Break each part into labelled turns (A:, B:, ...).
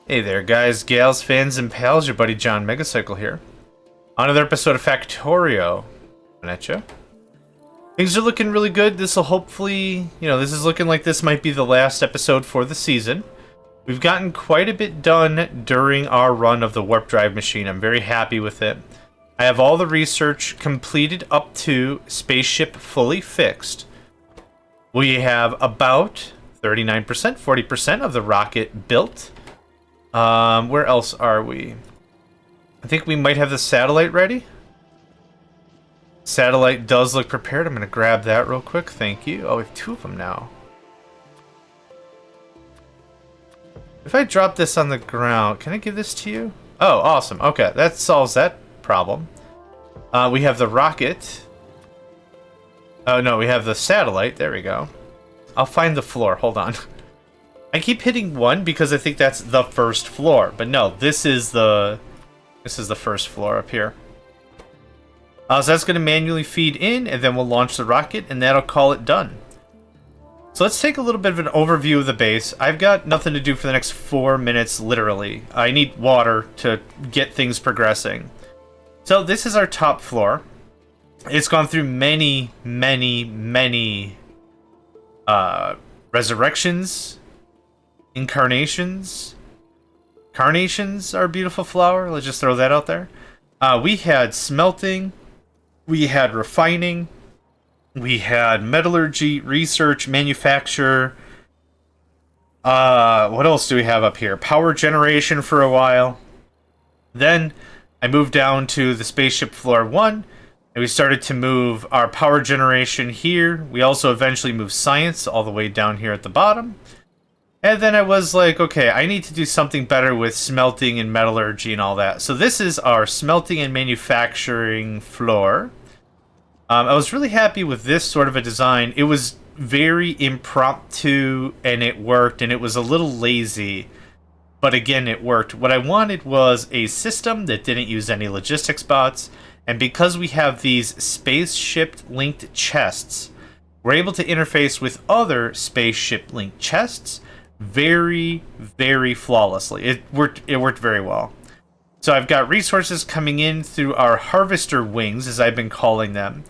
A: Hey there, guys, gals, fans, and pals. Your buddy Johnmegacycle here. On another episode of Factorio. Coming at you. Things are looking really good. This will hopefully, this is looking like this might be the last episode for the season. We've gotten quite a bit done during our run of the warp drive machine. I'm very happy with it. I have all the research completed up to spaceship fully fixed. We have about 39%, 40% of the rocket built. Where else are we? I think we might have the satellite ready. Satellite does look prepared. I'm going to grab that real quick. Thank you. Oh, we have two of them now. If I drop this on the ground, can I give this to you? Oh, awesome. Okay, that solves that problem. We have the rocket. Oh, no, we have the satellite. There we go. I'll find the floor. Hold on. I keep hitting 1 because I think that's the first floor, but no, this is the first floor up here. So that's going to manually feed in, and then we'll launch the rocket, and that'll call it done. So let's take a little bit of an overview of the base. I've got nothing to do for the next 4 minutes, literally. I need water to get things progressing. So this is our top floor. It's gone through many resurrections. Incarnations. Carnations are a beautiful flower. Let's just throw that out there. We had smelting. We had refining. We had metallurgy, research, manufacture. What else do we have up here? Power generation for a while. Then I moved down to the spaceship floor 1. And we started to move our power generation here. We also eventually moved science all the way down here at the bottom. And then I was like, okay, I need to do something better with smelting and metallurgy and all that. So this is our smelting and manufacturing floor. I was really happy with this sort of a design. It was very impromptu, and it worked, and it was a little lazy. But again, it worked. What I wanted was a system that didn't use any logistics bots. And because we have these spaceship-linked chests, we're able to interface with other spaceship-linked chests very flawlessly. It worked very well. So I've got resources coming in through our harvester wings, as I've been calling them.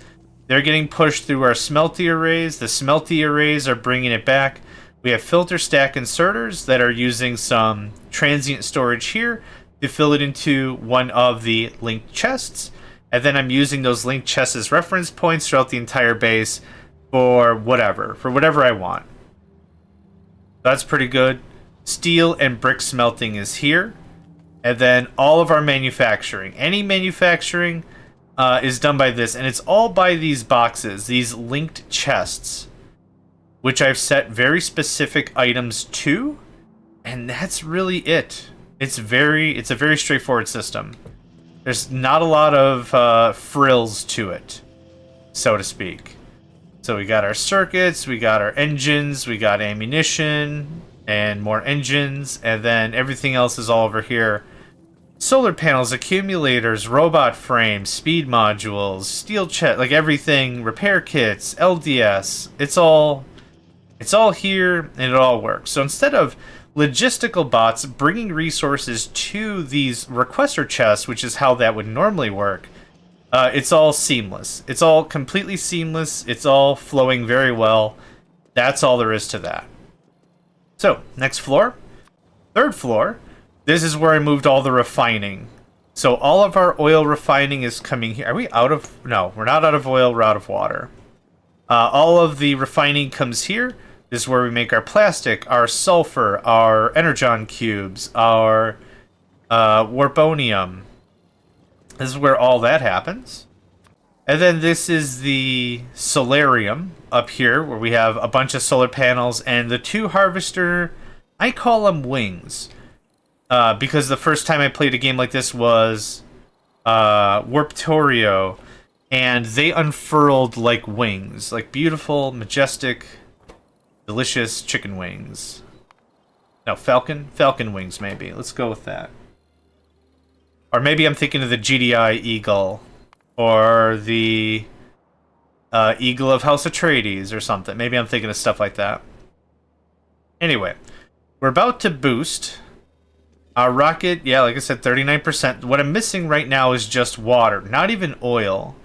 A: They're getting pushed through our smelty arrays. The smelty arrays are bringing it back. We have filter stack inserters that are using some transient storage here to fill it into one of the linked chests. And then I'm using those linked chests as reference points throughout the entire base for whatever I want. That's pretty good. Steel and brick smelting is here. And then all of our manufacturing. Any manufacturing is done by this. And it's all by these boxes, these linked chests, which I've set very specific items to. And that's really it. It's a very straightforward system. There's not a lot of frills to it, so to speak. So we got our circuits, we got our engines, we got ammunition, and more engines, and then everything else is all over here. Solar panels, accumulators, robot frames, speed modules, steel chest, like everything, repair kits, LDS. It's all here, and it all works. So instead of logistical bots bringing resources to these requester chests, which is how that would normally work, it's all seamless. It's all completely seamless. It's all flowing very well. That's all there is to that. So, next floor. Third floor. This is where I moved all the refining. So all of our oil refining is coming here. Are we out of... No, we're not out of oil. We're out of water. All of the refining comes here. This is where we make our plastic, our sulfur, our energon cubes, our warponium. This is where all that happens. And then this is the solarium up here, where we have a bunch of solar panels and the two harvester, I call them wings. Because the first time I played a game like this was Factorio, and they unfurled like wings, like beautiful, majestic, delicious chicken wings. No, falcon wings maybe. Let's go with that. Or maybe I'm thinking of the GDI Eagle, or the Eagle of House Atreides or something. Maybe I'm thinking of stuff like that. Anyway, we're about to boost Our rocket, yeah, like I said, 39%. What I'm missing right now is just water. Not even oil.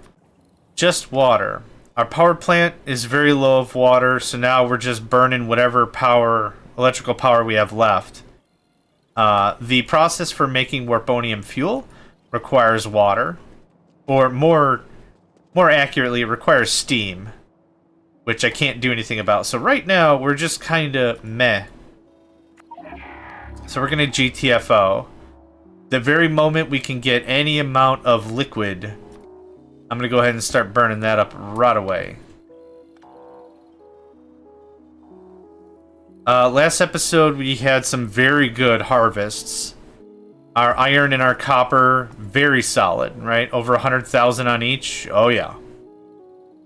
A: Just water. Our power plant is very low of water, so now we're just burning whatever power, electrical power we have left. The process for making warponium fuel requires water. Or more accurately, it requires steam. Which I can't do anything about. So right now, we're just kind of meh. So we're going to GTFO. The very moment we can get any amount of liquid, I'm going to go ahead and start burning that up right away. Last episode, we had some very good harvests. Our iron and our copper, very solid, right? Over 100,000 on each. Oh, yeah.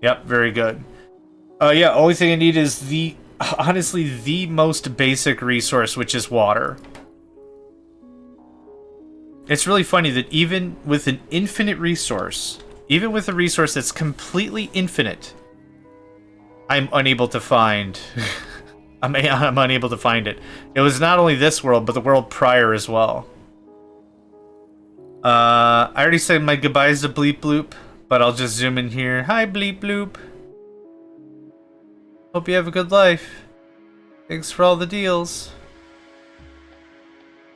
A: Yep, very good. Yeah, only thing I need is honestly, the most basic resource, which is water. It's really funny that even with an infinite resource, even with a resource that's completely infinite, I'm unable to find... I'm unable to find it. It was not only this world, but the world prior as well. I already said my goodbyes to Bleep Bloop, but I'll just zoom in here. Hi, Bleep Bloop. Hope you have a good life. Thanks for all the deals.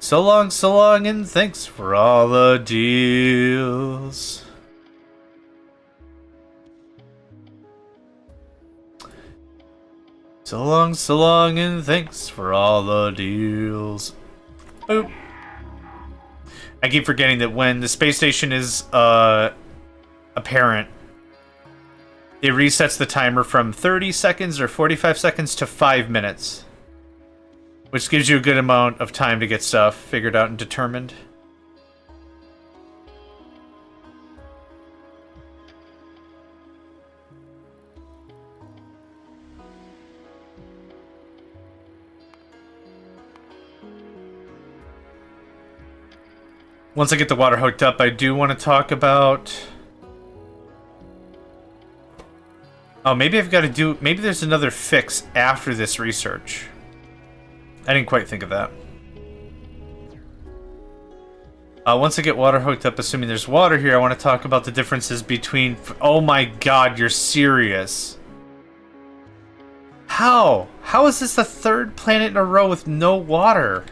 A: So long, and thanks for all the deals. So long, and thanks for all the deals. Boop. I keep forgetting that when the space station is apparent, it resets the timer from 30 seconds or 45 seconds to 5 minutes. Which gives you a good amount of time to get stuff figured out and determined. Once I get the water hooked up, I do want to talk about... Oh, maybe I've got to do... Maybe there's another fix after this research. I didn't quite think of that. Once I get water hooked up, assuming there's water here, I want to talk about the differences between... Oh my god, you're serious. How? How is this the third planet in a row with no water?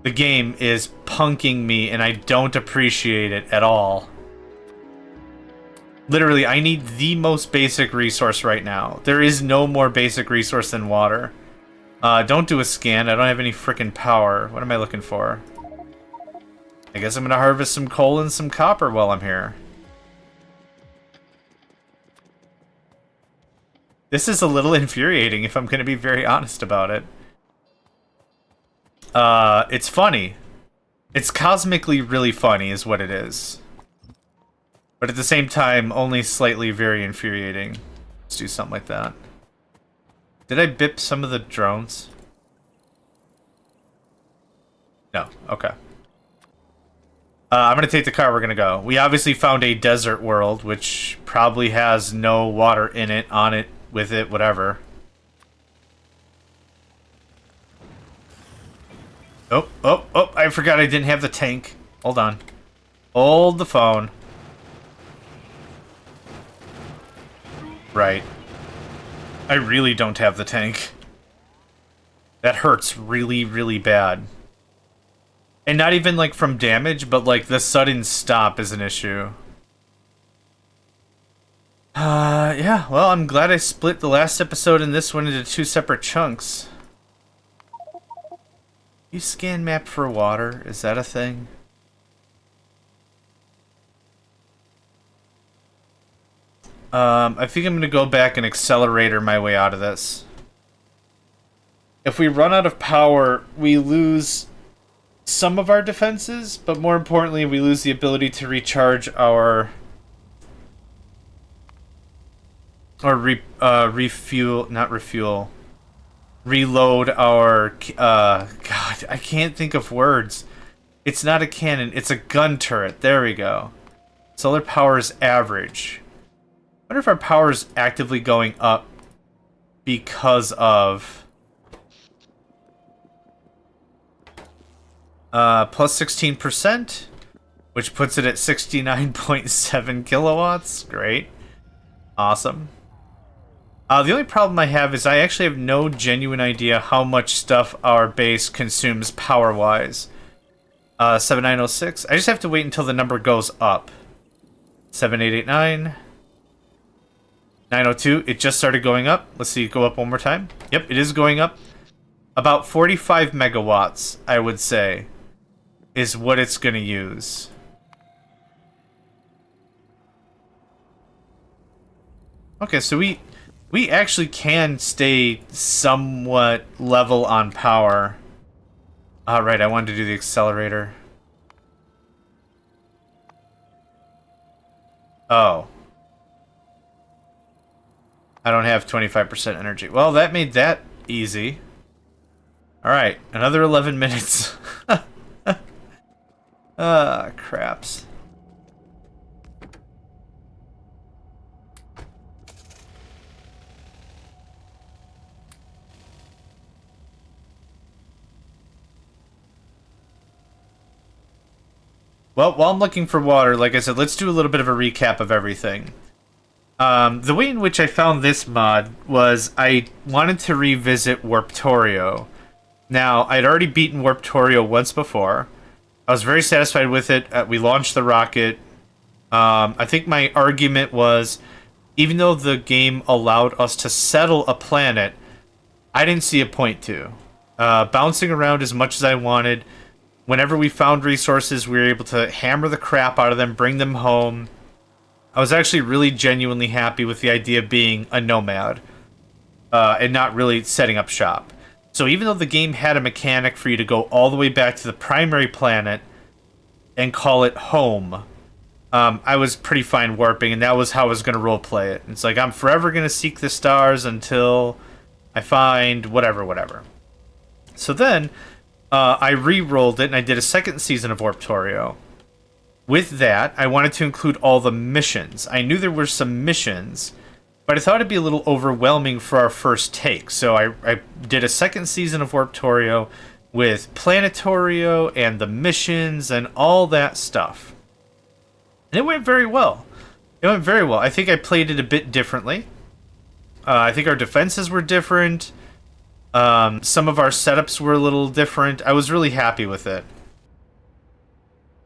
A: The game is punking me, and I don't appreciate it at all. Literally, I need the most basic resource right now. There is no more basic resource than water. Don't do a scan. I don't have any frickin' power. What am I looking for? I guess I'm gonna harvest some coal and some copper while I'm here. This is a little infuriating, if I'm gonna be very honest about it. It's funny. It's cosmically really funny is what it is. But at the same time, only slightly very infuriating. Let's do something like that. Did I bip some of the drones? No. Okay. I'm gonna take the car, we're gonna go. We obviously found a desert world, which probably has no water in it, on it, with it, whatever. Oh, I forgot I didn't have the tank. Hold on. Hold the phone. Right. I really don't have the tank. That hurts really, really bad. And not even, like, from damage, but, like, the sudden stop is an issue. Yeah, well, I'm glad I split the last episode and this one into 2 separate chunks. You scan map for water? Is that a thing? I think I'm going to go back and accelerator my way out of this. If we run out of power, we lose some of our defenses, but more importantly, we lose the ability to recharge our... Or refuel, not refuel. Reload our... God, I can't think of words. It's not a cannon, it's a gun turret. There we go. Solar power is average. I wonder if our power is actively going up because of Plus 16%, which puts it at 69.7 kilowatts. Great. Awesome. The only problem I have is I actually have no genuine idea how much stuff our base consumes power-wise. 7906. I just have to wait until the number goes up. 7889. 902. It just started going up. Let's see it go up one more time. Yep, it is going up. About 45 megawatts, I would say, is what it's going to use. Okay, so we actually can stay somewhat level on power. Right, I wanted to do the accelerator. Oh. I don't have 25% energy. Well, that made that easy. Alright, another 11 minutes. Craps. Well, while I'm looking for water, like I said, let's do a little bit of a recap of everything. The way in which I found this mod was I wanted to revisit Warptorio. Now, I'd already beaten Warptorio once before. I was very satisfied with it. We launched the rocket. I think my argument was, even though the game allowed us to settle a planet, I didn't see a point to. Bouncing around as much as I wanted. Whenever we found resources, we were able to hammer the crap out of them, bring them home. I was actually really genuinely happy with the idea of being a nomad and not really setting up shop. So even though the game had a mechanic for you to go all the way back to the primary planet and call it home, I was pretty fine warping, and that was how I was going to roleplay it. It's like, I'm forever going to seek the stars until I find whatever. So then, I re-rolled it, and I did a second season of Warptorio. With that, I wanted to include all the missions. I knew there were some missions, but I thought it'd be a little overwhelming for our first take. So I did a second season of Warptorio with Planetorio and the missions and all that stuff. And it went very well. I think I played it a bit differently. I think our defenses were different. Some of our setups were a little different. I was really happy with it.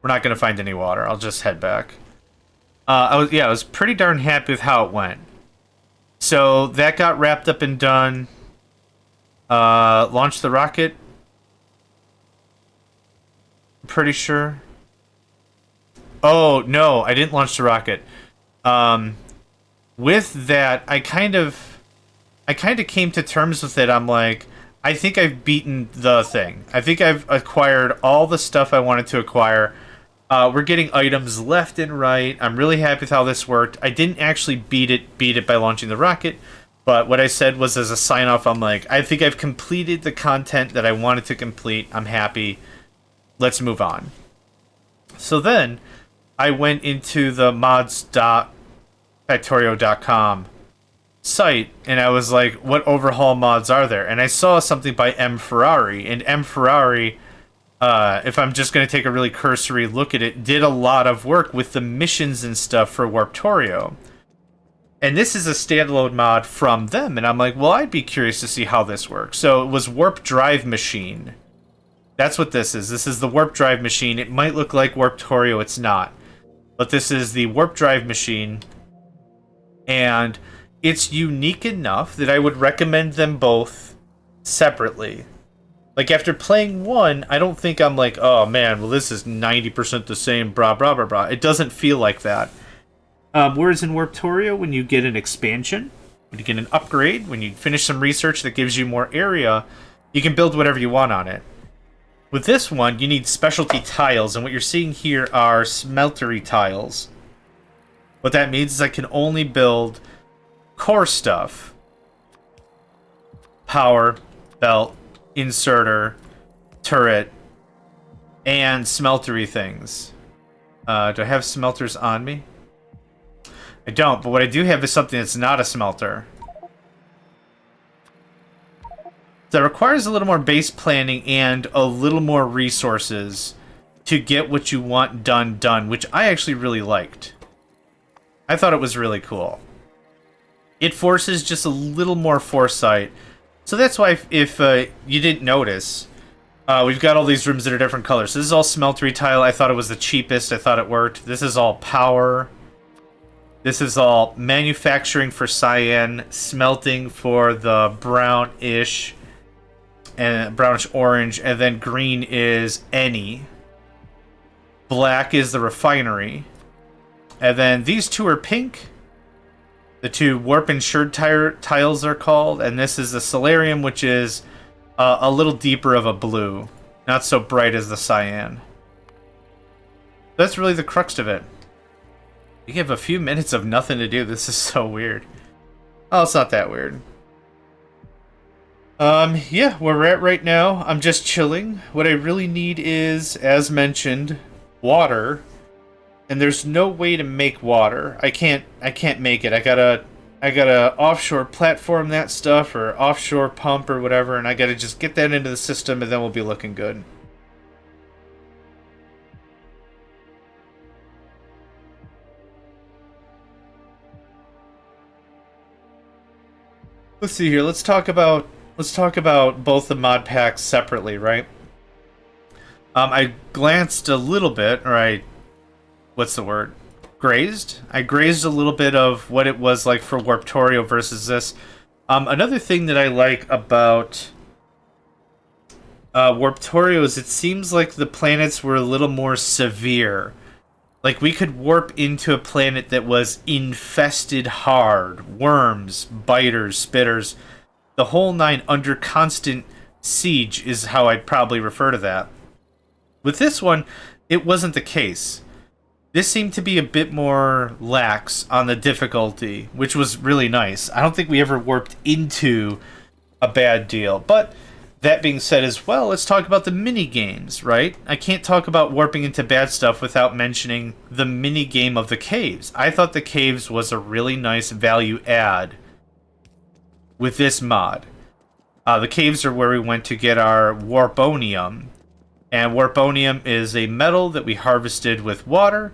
A: We're not going to find any water. I'll just head back. I was pretty darn happy with how it went. So that got wrapped up and done. Launched the rocket. I'm pretty sure. Oh, no, I didn't launch the rocket. With that, I kind of came to terms with it. I'm like, I think I've beaten the thing. I think I've acquired all the stuff I wanted to acquire. We're getting items left and right. I'm really happy with how this worked. I didn't actually beat it by launching the rocket, but what I said was, as a sign-off, I'm like, I think I've completed the content that I wanted to complete. I'm happy. Let's move on. So then, I went into the mods.factorio.com site, and I was like, what overhaul mods are there? And I saw something by M. Ferrari, and M. Ferrari, if I'm just going to take a really cursory look at it, did a lot of work with the missions and stuff for Warptorio. And this is a standalone mod from them, and I'm like, well, I'd be curious to see how this works. So it was Warp Drive Machine. That's what this is. This is the Warp Drive Machine. It might look like Warptorio, it's not. But this is the Warp Drive Machine, and it's unique enough that I would recommend them both separately. Like, after playing one, I don't think I'm like, oh man, well, this is 90% the same, blah, blah, blah, blah. It doesn't feel like that. Whereas in Warptorio, when you get an expansion, when you get an upgrade, when you finish some research that gives you more area, you can build whatever you want on it. With this one, you need specialty tiles, and what you're seeing here are smeltery tiles. What that means is I can only build core stuff. Power, belt, inserter, turret, and smeltery things. Do I have smelters on me? I don't, but what I do have is something that's not a smelter. that requires a little more base planning and a little more resources to get what you want done, which I actually really liked. I thought it was really cool. It forces just a little more foresight. So that's why, if you didn't notice, we've got all these rooms that are different colors. So this is all smeltery tile. I thought it was the cheapest. I thought it worked. This is all power. This is all manufacturing for cyan, smelting for the brownish and brownish orange, and then green is any. Black is the refinery. And then these two are pink. The two warp insured tiles are called, and this is the solarium, which is a little deeper of a blue, not so bright as the cyan. That's really the crux of it. You have a few minutes of nothing to do. This is so weird. Oh, it's not that weird. Yeah, where we're at right now, I'm just chilling. What I really need is, as mentioned, water. And there's no way to make water. I can't make it. I gotta offshore platform that stuff, or offshore pump or whatever, and I gotta just get that into the system, and then we'll be looking good. Let's see here. Let's talk about both the mod packs separately, right? I glanced a little bit, or what's the word? Grazed? I grazed a little bit of what it was like for Warptorio versus this. Another thing that I like about Warptorio is it seems like the planets were a little more severe. Like, we could warp into a planet that was infested hard. Worms, biters, spitters. The whole nine, under constant siege is how I'd probably refer to that. With this one, it wasn't the case. This seemed to be a bit more lax on the difficulty, which was really nice. I don't think we ever warped into a bad deal. But that being said as well, let's talk about the mini-games, right? I can't talk about warping into bad stuff without mentioning the mini-game of the caves. I thought the caves was a really nice value add with this mod. The caves are where we went to get our warponium. And warponium is a metal that we harvested with water.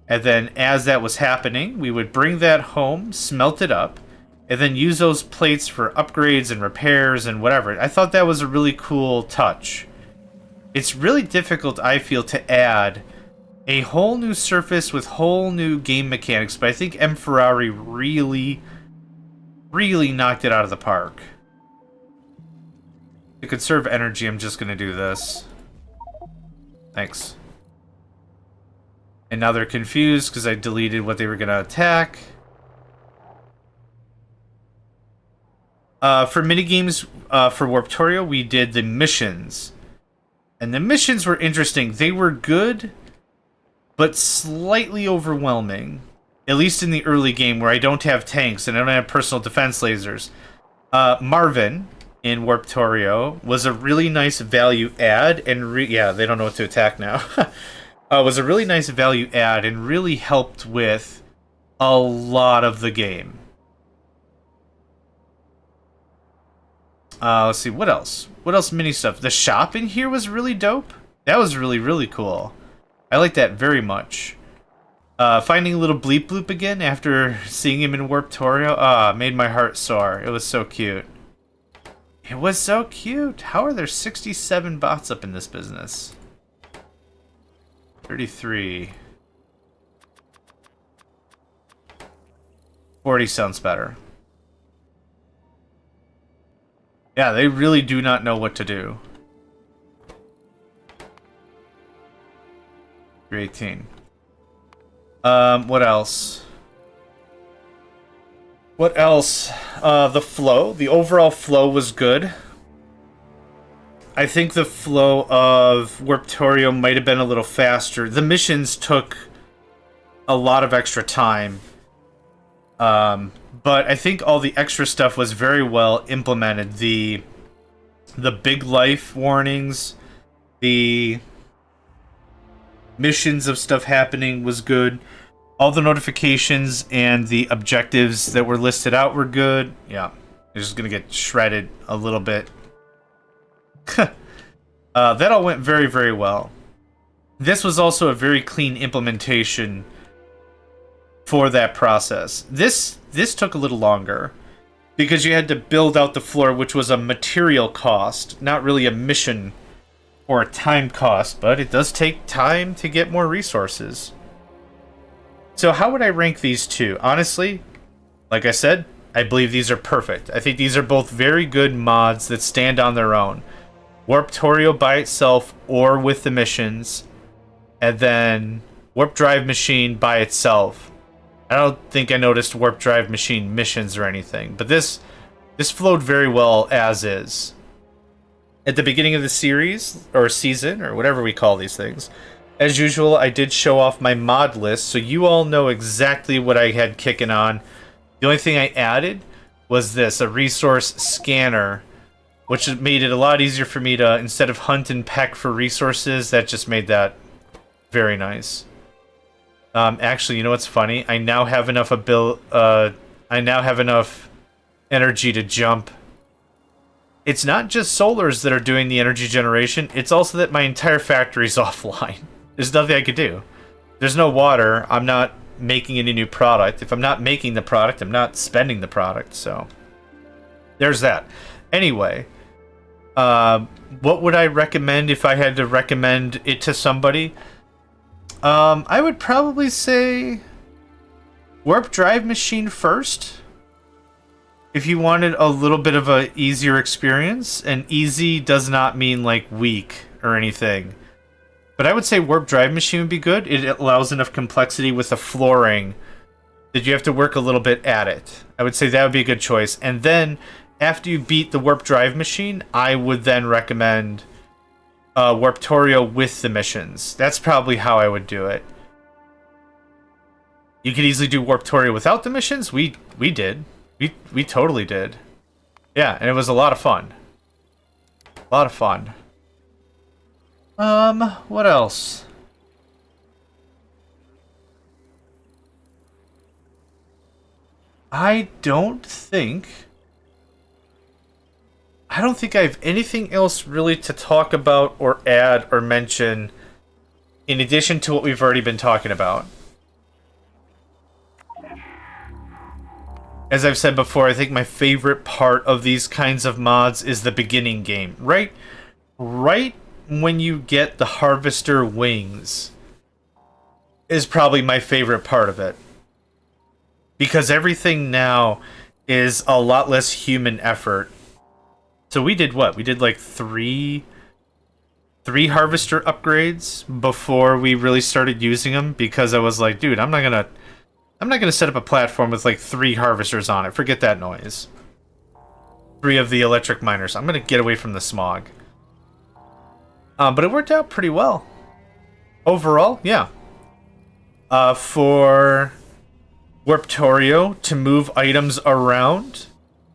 A: And then as that was happening, we would bring that home, smelt it up, and then use those plates for upgrades and repairs and whatever. I thought that was a really cool touch. It's really difficult, I feel, to add a whole new surface with whole new game mechanics, but I think M. Ferrari really knocked it out of the park. To conserve energy, I'm just going to do this. Thanks. And now they're confused because I deleted what they were going to attack. For minigames for Warptorio, we did the missions. And the missions were interesting. They were good, but slightly overwhelming. At least in the early game, where I don't have tanks and I don't have personal defense lasers. Marvin in Warptorio was a really nice value add, and yeah, they don't know what to attack now. Was a really nice value add and really helped with a lot of the game. Let's see, what else? What else mini stuff? The shop in here was really dope. That was really cool. I like that very much. Finding a little Bleep Bloop again after seeing him in Warptorio, made my heart soar. It was so cute. It was so cute. How are there 67 bots up in this business? 33. 40 sounds better. Yeah, they really do not know what to do. 318. What else? What else? The flow. The overall flow was good. I think the flow of Warptorio might have been a little faster. The missions took a lot of extra time. But I think all the extra stuff was very well implemented. The big life warnings, the missions of stuff happening was good. All the notifications and the objectives that were listed out were good. Yeah, they're just gonna get shredded a little bit That all went very, very well. This was also a very clean implementation for that process. This took a little longer because you had to build out the floor, which was a material cost, not really a mission or a time cost, but it does take time to get more resources. So how would I rank these two? Honestly, like I said, I believe these are perfect. I think these are both very good mods that stand on their own. Warptorio by itself or with the missions, and then Warp Drive Machine by itself. I don't think I noticed Warp Drive Machine missions or anything, but this flowed very well as is. At the beginning of the series, or season, or whatever we call these things, as usual, I did show off my mod list, so you all know exactly what I had kicking on. The only thing I added was this, a resource scanner, which made it a lot easier for me to, instead of hunt and peck for resources, that just made that very nice. Actually, you know what's funny? I now have enough energy to jump. It's not just solars that are doing the energy generation, it's also that my entire factory's offline. There's nothing I could do. There's no water, I'm not making any new product. If I'm not making the product, I'm not spending the product, so there's that. Anyway, what would I recommend if I had to recommend it to somebody? I would probably say Warp Drive Machine first. If you wanted a little bit of a easier experience, and easy does not mean like weak or anything. But I would say Warp Drive Machine would be good. It allows enough complexity with the flooring that you have to work a little bit at it. I would say that would be a good choice. And then, after you beat the Warp Drive Machine, I would then recommend Warptorio with the missions. That's probably how I would do it. You could easily do Warptorio without the missions. We did. We totally did. Yeah, and it was a lot of fun. A lot of fun. What else? I don't think I have anything else really to talk about or add or mention in addition to what we've already been talking about. As I've said before, I think my favorite part of these kinds of mods is the beginning game. Right when you get the harvester wings is probably my favorite part of it. Because everything now is a lot less human effort. So we did what? We did like three harvester upgrades before we really started using them, because I was like, dude, I'm not gonna set up a platform with like 3 harvesters on it. Forget that noise. 3 of the electric miners. I'm gonna get away from the smog. But it worked out pretty well. Overall, yeah. For Warptorio to move items around,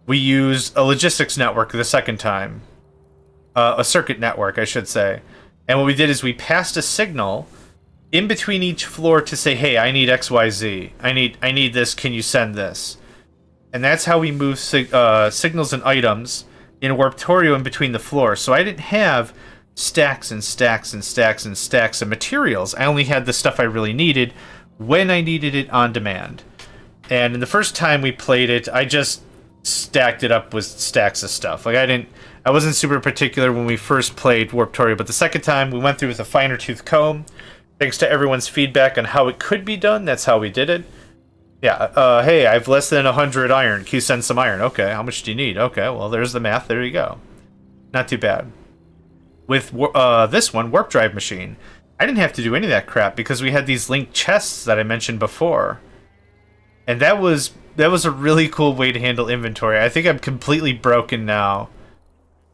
A: we used a logistics network the second time. A circuit network, I should say. And what we did is we passed a signal in between each floor to say, hey, I need XYZ. I need this, can you send this? And that's how we move signals and items in Warptorio in between the floors. So I didn't have stacks and stacks and stacks and stacks of materials. I only had the stuff I really needed when I needed it on demand. And in the first time we played it, I just stacked it up with stacks of stuff. Like I wasn't super particular when we first played Warptorio, but the second time we went through with a finer tooth comb. Thanks to everyone's feedback on how it could be done, that's how we did it. Yeah, hey, I have less than 100 iron. Can you send some iron? Okay, how much do you need? Okay, well, there's the math. There you go. Not too bad. With this one, Warp Drive Machine, I didn't have to do any of that crap because we had these linked chests that I mentioned before. And that was a really cool way to handle inventory. I think I'm completely broken now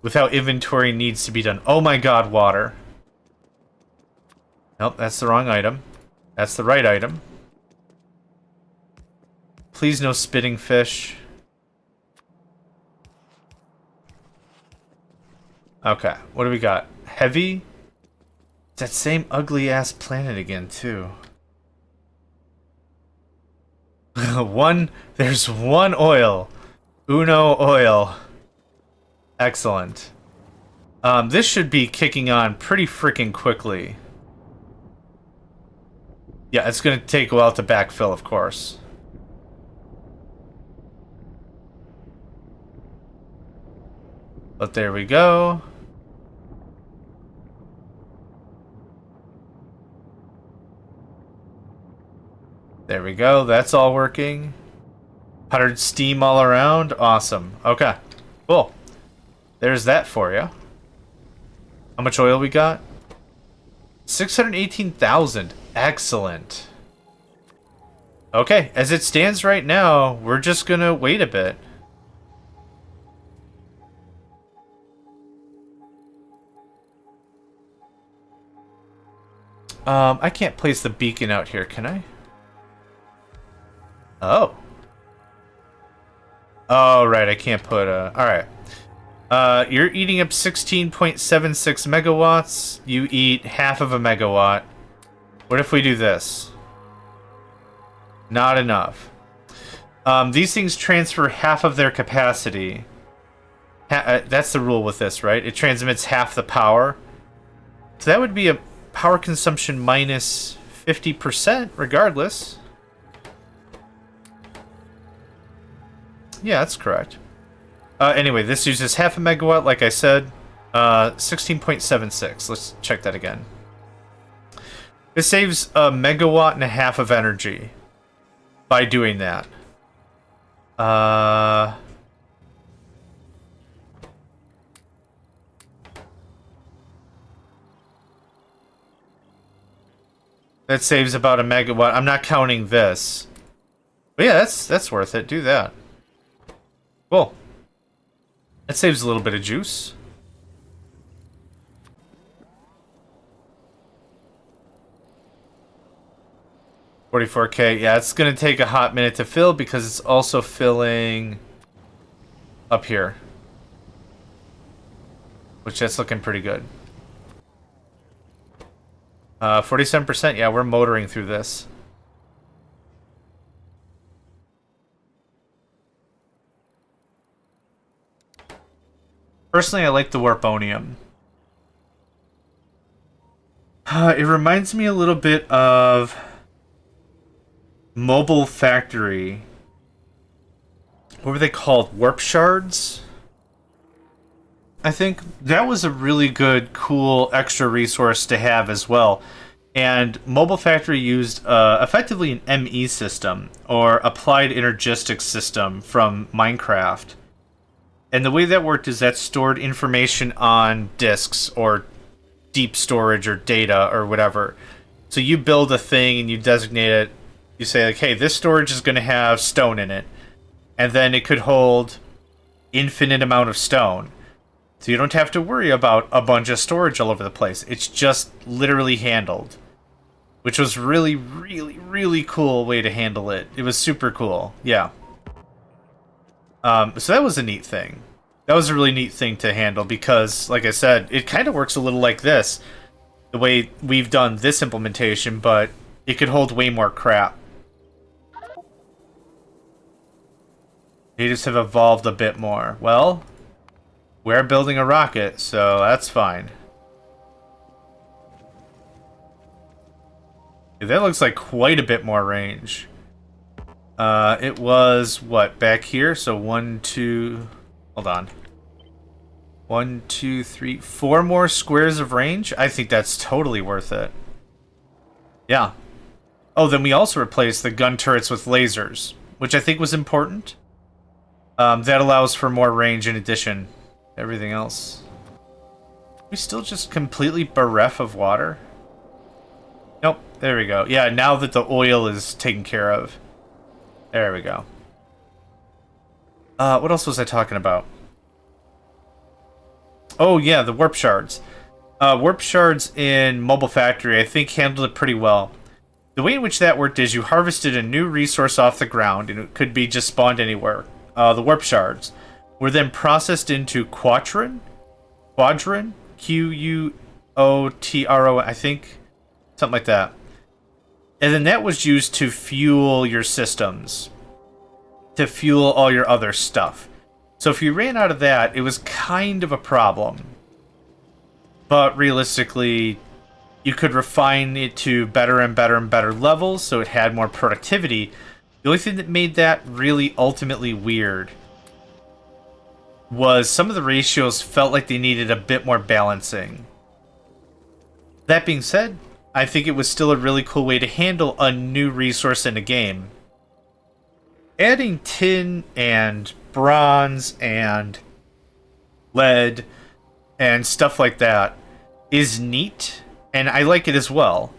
A: with how inventory needs to be done. Oh my god, water. Nope, that's the wrong item. That's the right item. Please no spitting fish. Okay, what do we got? Heavy? It's that same ugly-ass planet again, too. There's one oil. Uno oil. Excellent. This should be kicking on pretty freaking quickly. Yeah, it's going to take a while to backfill, of course. But there we go. There we go. That's all working. Powdered steam all around. Awesome. Okay. Cool. There's that for you. How much oil we got? 618,000. Excellent. Okay. As it stands right now, we're just going to wait a bit. I can't place the beacon out here, can I? Oh. Oh, right, I can't put a... Alright. You're eating up 16.76 megawatts. You eat half of a megawatt. What if we do this? Not enough. These things transfer half of their capacity. That's the rule with this, right? It transmits half the power. So that would be a power consumption minus 50% regardless. Yeah, that's correct. Anyway, this uses half a megawatt, like I said. 16.76. Let's check that again. It saves a megawatt and a half of energy by doing that. That saves about a megawatt. I'm not counting this. But yeah, that's worth it. Do that. Cool. That saves a little bit of juice. $44K. Yeah, it's going to take a hot minute to fill because it's also filling up here. Which that's looking pretty good. 47%. Yeah, we're motoring through this. Personally, I like the warponium. It reminds me a little bit of Mobile Factory. What were they called? Warp shards? I think that was a really good, cool extra resource to have as well. And Mobile Factory used effectively an ME system, or Applied Energistics system from Minecraft. And the way that worked is that stored information on disks or deep storage or data or whatever. So you build a thing and you designate it. You say, like, hey, this storage is going to have stone in it. And then it could hold infinite amount of stone. So you don't have to worry about a bunch of storage all over the place. It's just literally handled. Which was really, really, really cool way to handle it. It was super cool. Yeah. So that was a neat thing. That was a really neat thing to handle because, like I said, it kind of works a little like this. The way we've done this implementation, but it could hold way more crap. Natives have evolved a bit more. Well, we're building a rocket, so that's fine. Yeah, that looks like quite a bit more range. It was, what, back here? So 1, 2... Hold on. 1, 2, 3... 4 more squares of range? I think that's totally worth it. Yeah. Oh, then we also replaced the gun turrets with lasers, which I think was important. That allows for more range in addition to everything else. We still just completely bereft of water? Nope, there we go. Yeah, now that the oil is taken care of. There we go. What else was I talking about? Oh, yeah, the warp shards. Warp shards in Mobile Factory, I think, handled it pretty well. The way in which that worked is you harvested a new resource off the ground, and it could be just spawned anywhere. The warp shards were then processed into Quadron, Q-U-O-T-R-O, I think. Something like that. And then that was used to fuel your systems. To fuel all your other stuff. So if you ran out of that, it was kind of a problem. but realistically, you could refine it to better and better and better levels, so it had more productivity. The only thing that made that really ultimately weird was some of the ratios felt like they needed a bit more balancing. That being said, I think it was still a really cool way to handle a new resource in a game. Adding tin and bronze and lead and stuff like that is neat, and I like it as well.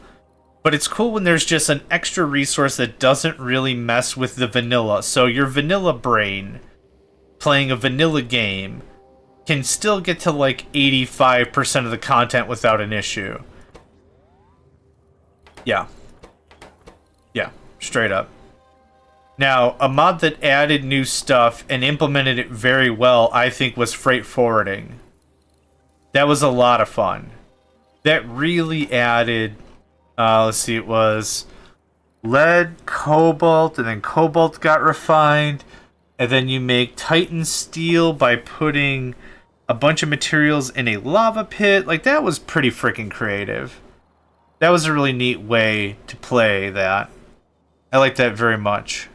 A: But it's cool when there's just an extra resource that doesn't really mess with the vanilla. So your vanilla brain, playing a vanilla game, can still get to like 85% of the content without an issue. Yeah. Yeah, straight up. Now, a mod that added new stuff and implemented it very well, I think, was freight forwarding. That was a lot of fun. That really added, let's see, it was lead, cobalt, and then cobalt got refined. And then you make Titan steel by putting a bunch of materials in a lava pit. Like, that was pretty freaking creative. That was a really neat way to play that. I like that very much.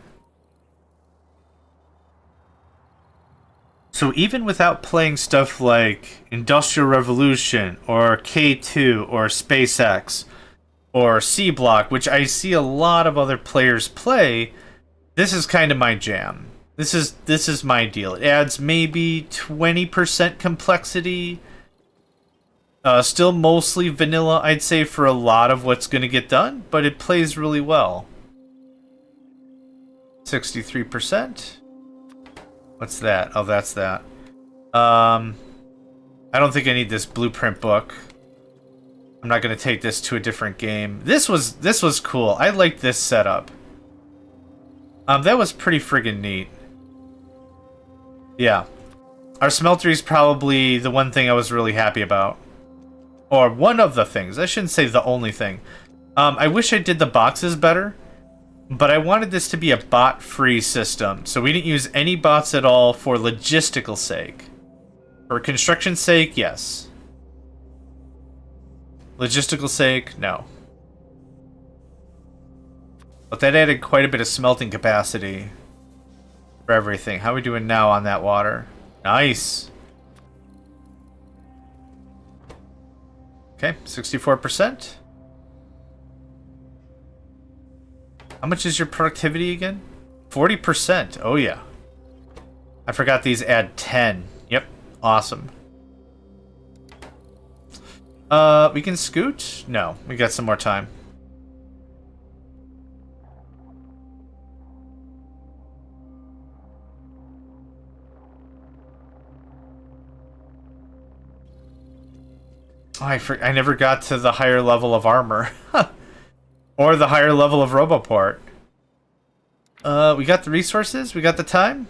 A: So even without playing stuff like Industrial Revolution or K2 or SpaceX or C Block, which I see a lot of other players play, this is kind of my jam. This is my deal. It adds maybe 20% complexity. Still mostly vanilla, I'd say, for a lot of what's going to get done, but it plays really well. 63%. What's that? Oh, that's that. I don't think I need this blueprint book. I'm not going to take this to a different game. This was cool. I liked this setup. That was pretty friggin' neat. Yeah. Our smeltery is probably the one thing I was really happy about. Or one of the things. I shouldn't say the only thing. I wish I did the boxes better. But I wanted this to be a bot-free system, so we didn't use any bots at all for logistical sake. For construction sake, yes. Logistical sake, no. But that added quite a bit of smelting capacity for everything. How are we doing now on that water? Nice. Okay, 64%. How much is your productivity again? 40%. Oh, yeah. I forgot these add 10. Yep. Awesome. We can scoot? No. We got some more time. Oh, I never got to the higher level of armor. Or the higher level of Roboport. We got the resources? We got the time?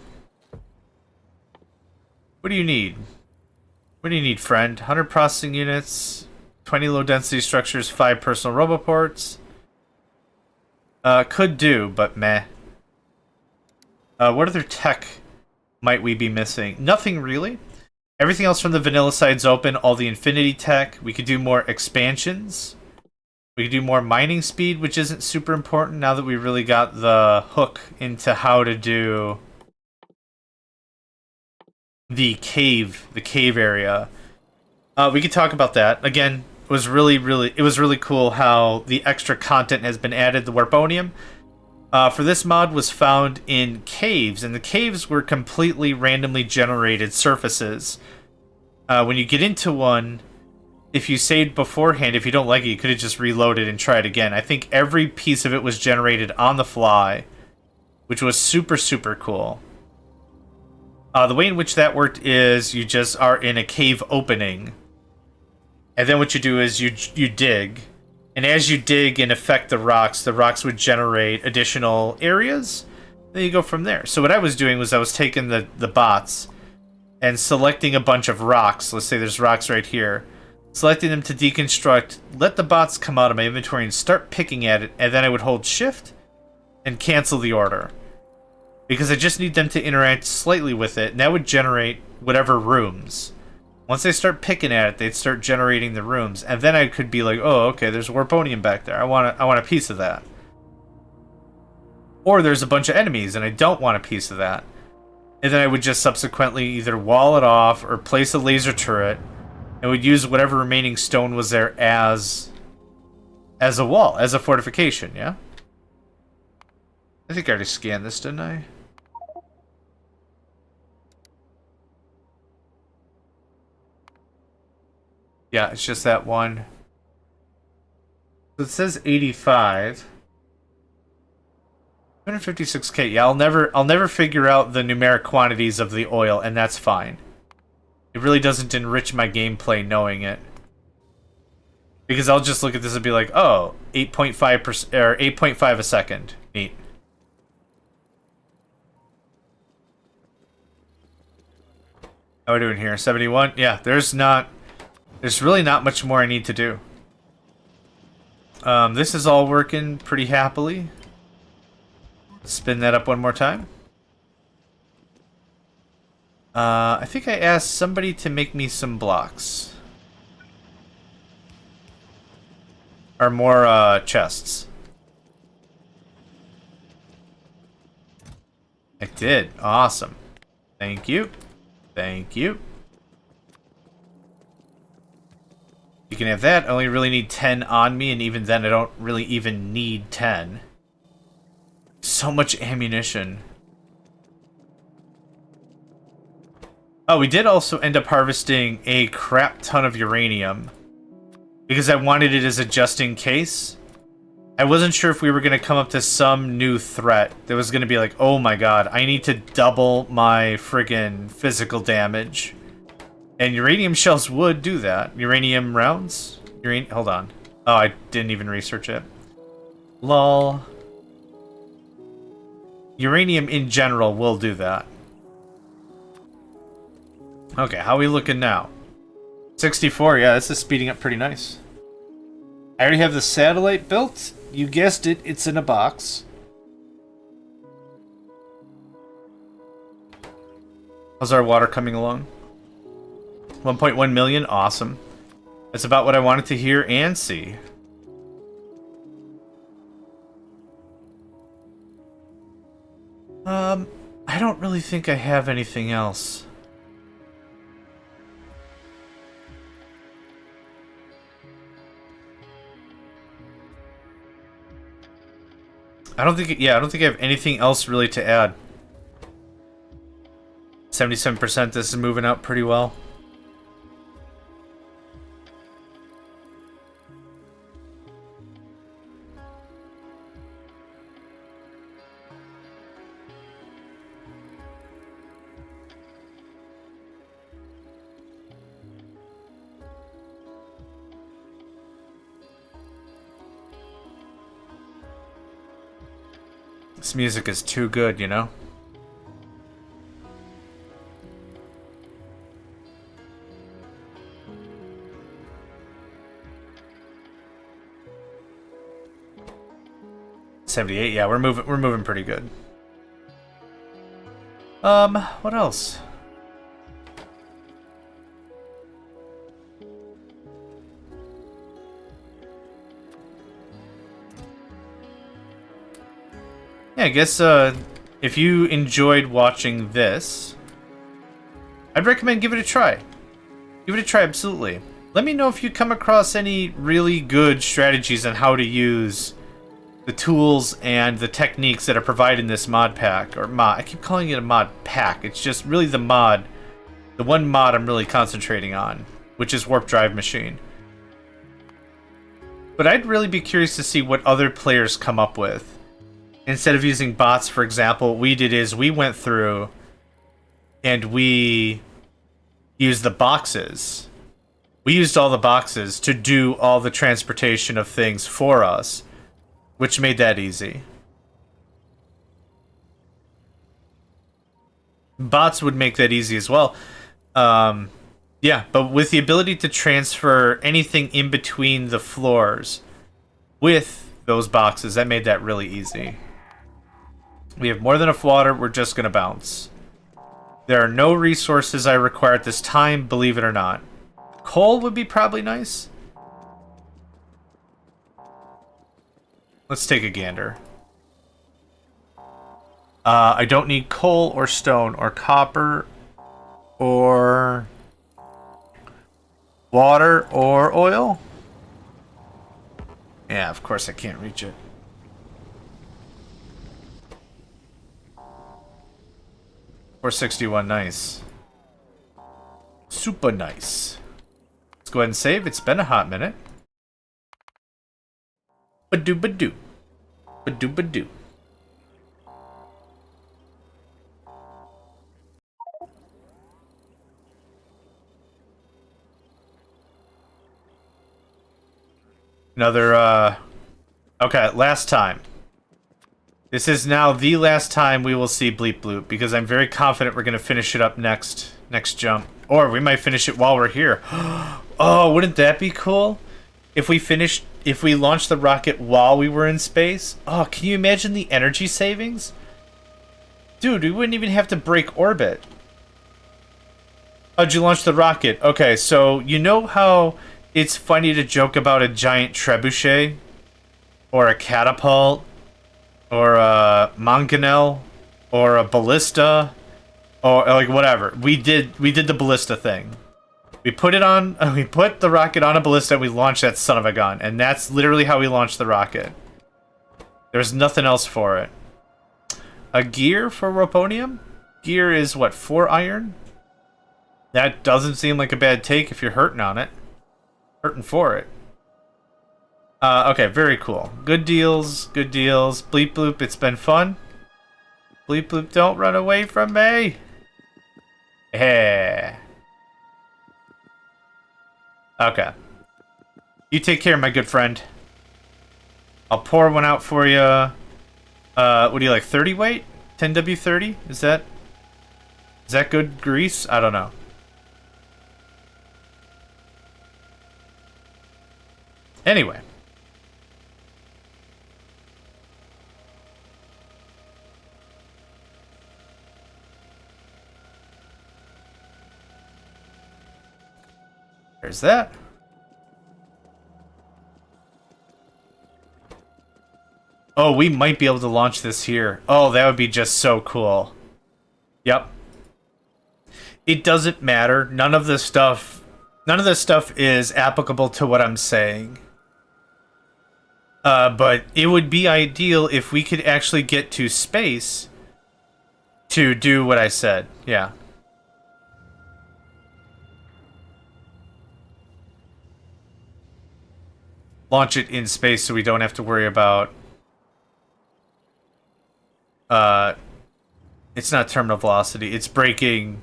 A: What do you need? What do you need, friend? 100 processing units, 20 low-density structures, 5 personal Roboports. Could do, but meh. What other tech might we be missing? Nothing really. Everything else from the vanilla side's open. All the infinity tech. We could do more expansions. We could do more mining speed, which isn't super important now that we really got the hook into how to do the cave area. We could talk about that. Again, it was really cool how the extra content has been added. The Warponium for this mod was found in caves, and the caves were completely randomly generated surfaces. When you get into one, if you saved beforehand, if you don't like it, you could have just reloaded and tried again. I think every piece of it was generated on the fly, which was super, super cool. The way in which that worked is you just are in a cave opening, and then what you do is you dig, and as you dig and affect the rocks would generate additional areas. Then you go from there. So what I was doing was I was taking the bots and selecting a bunch of rocks. Let's say there's rocks right here. Selecting them to deconstruct, let the bots come out of my inventory and start picking at it, and then I would hold shift and cancel the order. Because I just need them to interact slightly with it, and that would generate whatever rooms. Once they start picking at it, they'd start generating the rooms, and then I could be like, oh, okay, there's warponium back there. I want a piece of that. Or there's a bunch of enemies, and I don't want a piece of that. And then I would just subsequently either wall it off or place a laser turret, and would use whatever remaining stone was there as a wall, as a fortification, yeah? I think I already scanned this, didn't I? Yeah, it's just that one. So it says 85. 256k. Yeah, I'll never figure out the numeric quantities of the oil, and that's fine. It really doesn't enrich my gameplay knowing it. Because I'll just look at this and be like, oh, 8.5% or 8.5 a second. Neat. How are we doing here? 71? Yeah, there's really not much more I need to do. This is all working pretty happily. Let's spin that up one more time. I think I asked somebody to make me some blocks. Or more, chests. I did. Awesome. Thank you. Thank you. You can have that. I only really need 10 on me, and even then I don't really even need 10. So much ammunition. Oh, we did also end up harvesting a crap ton of uranium. Because I wanted it as a just in case. I wasn't sure if we were going to come up to some new threat that was going to be like, oh my god, I need to double my friggin' physical damage. And uranium shells would do that. Uranium rounds? Hold on. Oh, I didn't even research it. Lol. Uranium in general will do that. Okay, how are we looking now? 64, yeah, this is speeding up pretty nice. I already have the satellite built. You guessed it, it's in a box. How's our water coming along? 1.1 million, awesome. That's about what I wanted to hear and see. I don't really think I have anything else. I don't think I have anything else really to add. 77%, this is moving out pretty well. This music is too good, you know? $78, yeah, we're moving pretty good. What else? Yeah, I guess, if you enjoyed watching this, I'd recommend give it a try. Give it a try, absolutely. Let me know if you come across any really good strategies on how to use the tools and the techniques that are provided in this mod pack. Or mod, I keep calling it a mod pack. It's just really the mod, the one mod I'm really concentrating on, which is Warp Drive Machine. But I'd really be curious to see what other players come up with. Instead of using bots, for example, what we did is we went through and we used the boxes. We used all the boxes to do all the transportation of things for us, which made that easy. Bots would make that easy as well. Yeah, but with the ability to transfer anything in between the floors with those boxes, that made that really easy. We have more than enough water, we're just gonna bounce. There are no resources I require at this time, believe it or not. Coal would be probably nice. Let's take a gander. I don't need coal or stone or copper or water or oil. Yeah, of course I can't reach it. $461, nice. Super nice. Let's go ahead and save. It's been a hot minute. Badoo badoo. Badoo badoo. Another, okay, last time. This is now the last time we will see Bleep Bloop, because I'm very confident we're going to finish it up next jump. Or we might finish it while we're here. Oh, wouldn't that be cool? If we launched the rocket while we were in space? Oh, can you imagine the energy savings? Dude, we wouldn't even have to break orbit. How'd you launch the rocket? Okay, so you know how it's funny to joke about a giant trebuchet? Or a catapult? Or a mangonel? Or a ballista? Or like whatever. We did the ballista thing. We put the rocket on a ballista and we launched that son of a gun. And that's literally how we launched the rocket. There's nothing else for it. A gear for Roponium? Gear is what, 4 iron? That doesn't seem like a bad take if you're hurting on it. Hurting for it. Okay, very cool. Good deals, good deals. Bleep Bloop, it's been fun. Bleep Bloop, don't run away from me. Yeah. Okay. You take care, my good friend. I'll pour one out for you. What do you like, 30 weight? 10W30? Is that good grease? I don't know. Anyway. There's that. Oh, we might be able to launch this here. Oh, that would be just so cool. Yep. It doesn't matter. None of this stuff is applicable to what I'm saying. But it would be ideal if we could actually get to space to do what I said. Yeah. Launch it in space so we don't have to worry about... it's not terminal velocity. It's breaking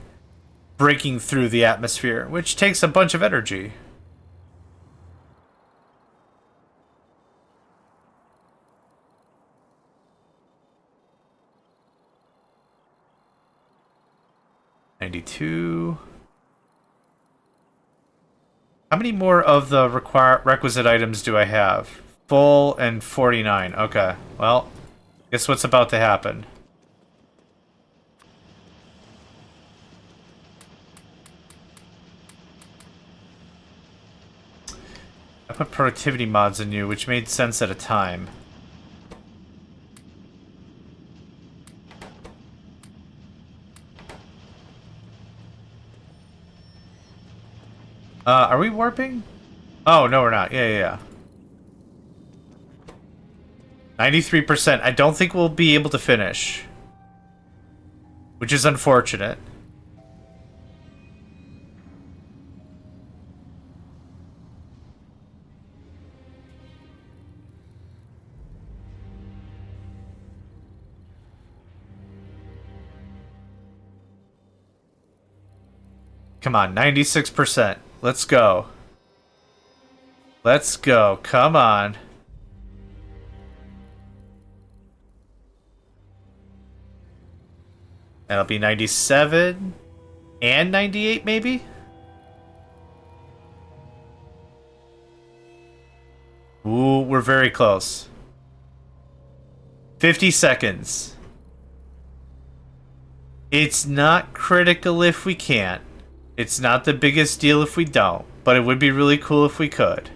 A: through the atmosphere, which takes a bunch of energy. $92. How many more of the requisite items do I have? Full and 49. Okay. Well, guess what's about to happen? I put productivity mods in you, which made sense at a time. Are we warping? Oh, no, we're not. Yeah. 93%. I don't think we'll be able to finish. Which is unfortunate. Come on, 96%. Let's go. Let's go. Come on. That'll be 97 and 98 maybe? Ooh, we're very close. 50 seconds. It's not critical if we can't. It's not the biggest deal if we don't. But it would be really cool if we could.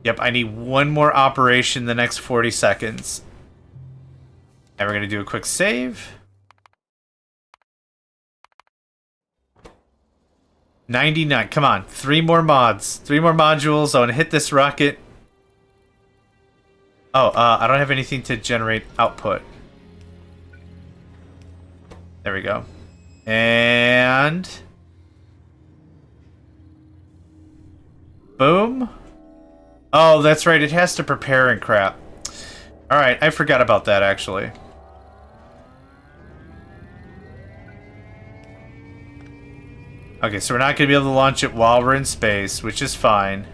A: Yep, I need one more operation in the next 40 seconds. And we're going to do a quick save. 99. Come on. 3 more mods. 3 more modules. I want to hit this rocket. Oh, I don't have anything to generate output. There we go. And... boom. Oh, that's right. It has to prepare and crap. Alright, I forgot about that, actually. Okay, so we're not going to be able to launch it while we're in space, which is fine.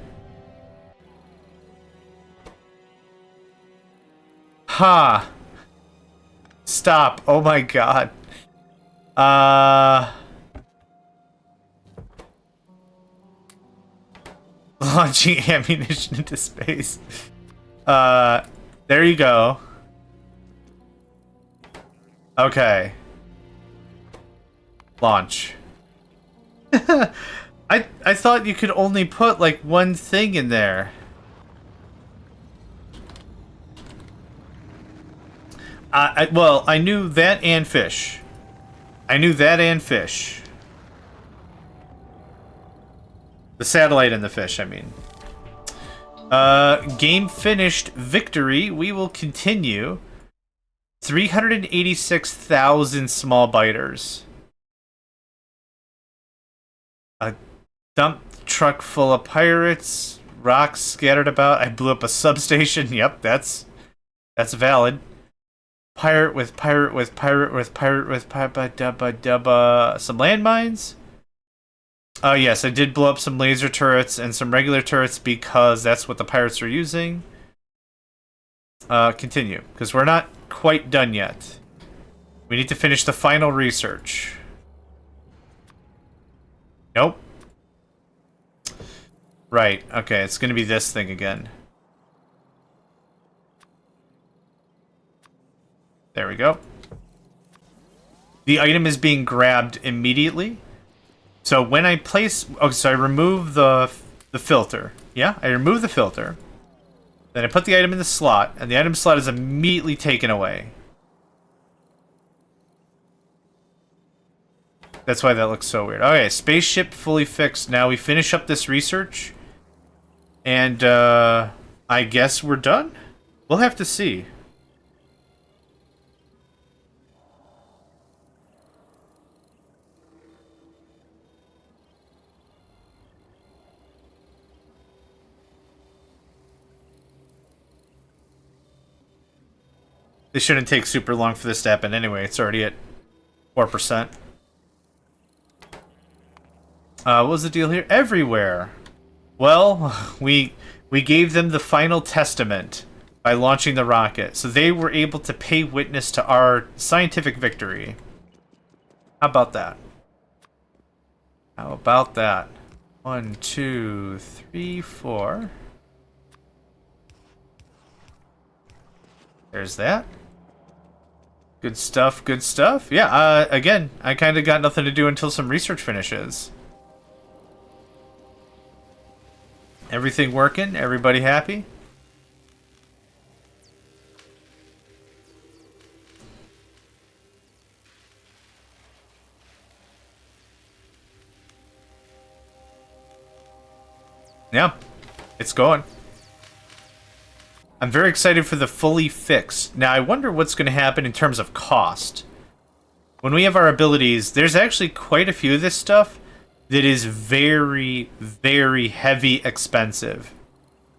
A: Ha! Stop. Oh my god. Launching ammunition into space. There you go. Okay. Launch. I thought you could only put like one thing in there. Well, I knew that and fish. I knew that and fish. The satellite and the fish, I mean. Game finished. Victory. We will continue. 386,000 small biters. A dump truck full of pirates. Rocks scattered about. I blew up a substation. Yep, that's valid. Pirate with pirate with pirate with pirate with pirate some landmines. Oh yes, I did blow up some laser turrets and some regular turrets because that's what the pirates are using. Continue, because we're not quite done yet. We need to finish the final research. Nope. Right, okay, it's gonna be this thing again. There we go. The item is being grabbed immediately. So when I place... oh, so I remove the filter. Yeah, I remove the filter. Then I put the item in the slot, and the item slot is immediately taken away. That's why that looks so weird. Okay, spaceship fully fixed. Now we finish up this research. And, I guess we're done? We'll have to see. It shouldn't take super long for this to happen anyway. It's already at 4%. What was the deal here? Everywhere. Well, we gave them the final testament by launching the rocket, so they were able to pay witness to our scientific victory. How about that? How about that? 1, 2, 3, 4. There's that. Good stuff, good stuff. Yeah, again, I kind of got nothing to do until some research finishes. Everything working? Everybody happy? Yeah, it's going. I'm very excited for the fully fixed. Now, I wonder what's going to happen in terms of cost. When we have our abilities, there's actually quite a few of this stuff that is very, very heavy expensive.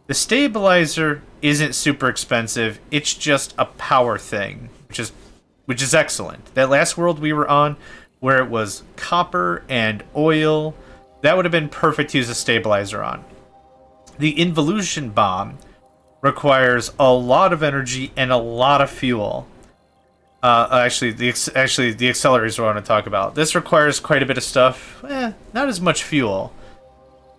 A: The stabilizer isn't super expensive. It's just a power thing, which is excellent. That last world we were on, where it was copper and oil, that would have been perfect to use a stabilizer on. The involution bomb requires a lot of energy and a lot of fuel. Actually, the accelerator is what I want to talk about. This requires quite a bit of stuff. Not as much fuel.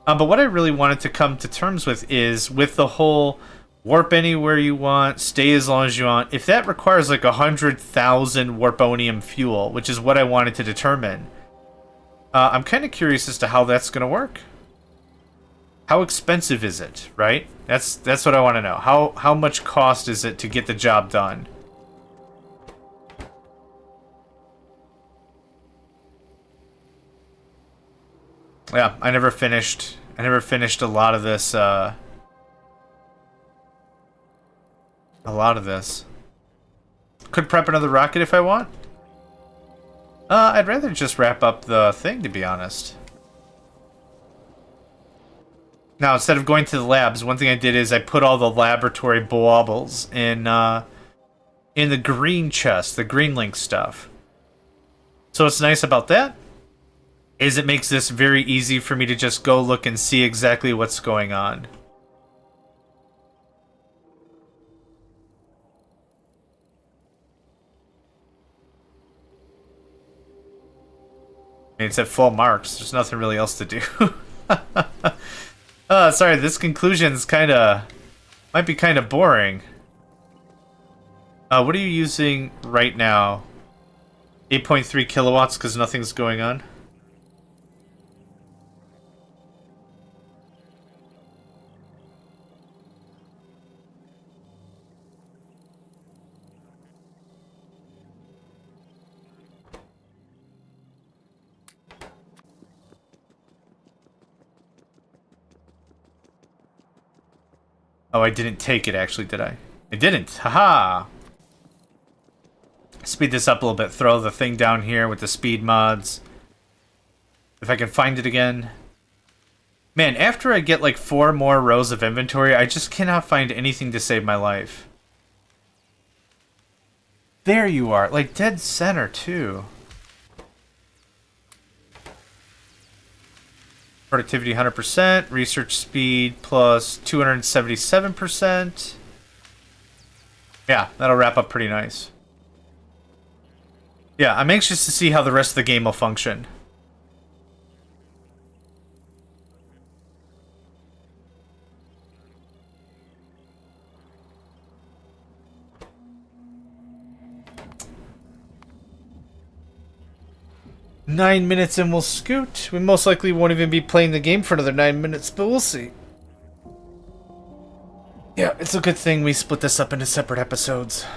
A: But what I really wanted to come to terms with is with the whole Warp anywhere you want, stay as long as you want. If that requires like 100,000 warponium fuel, which is what I wanted to determine, I'm kind of curious as to how that's going to work. How expensive is it, right? That's what I want to know. How much cost is it to get the job done? Yeah, I never finished a lot of this, a lot of this. Could prep another rocket if I want. I'd rather just wrap up the thing, to be honest. Now, instead of going to the labs, one thing I did is I put all the laboratory baubles in the green chest, the green link stuff. So what's nice about that is it makes this very easy for me to just go look and see exactly what's going on. I mean, it's at full marks. There's nothing really else to do. Sorry, this conclusion's might be kind of boring. What are you using right now? 8.3 kilowatts because nothing's going on? Oh, I didn't take it, actually, did I? I didn't. Haha! Speed this up a little bit. Throw the thing down here with the speed mods. If I can find it again. Man, after I get like 4 more rows of inventory, I just cannot find anything to save my life. There you are. Like, dead center, too. Productivity 100%, research speed plus 277%. Yeah, that'll wrap up pretty nice. Yeah, I'm anxious to see how the rest of the game will function. Nine minutes and we'll scoot. We most likely won't even be playing the game for another 9 minutes, but we'll see. Yeah, it's a good thing we split this up into separate episodes.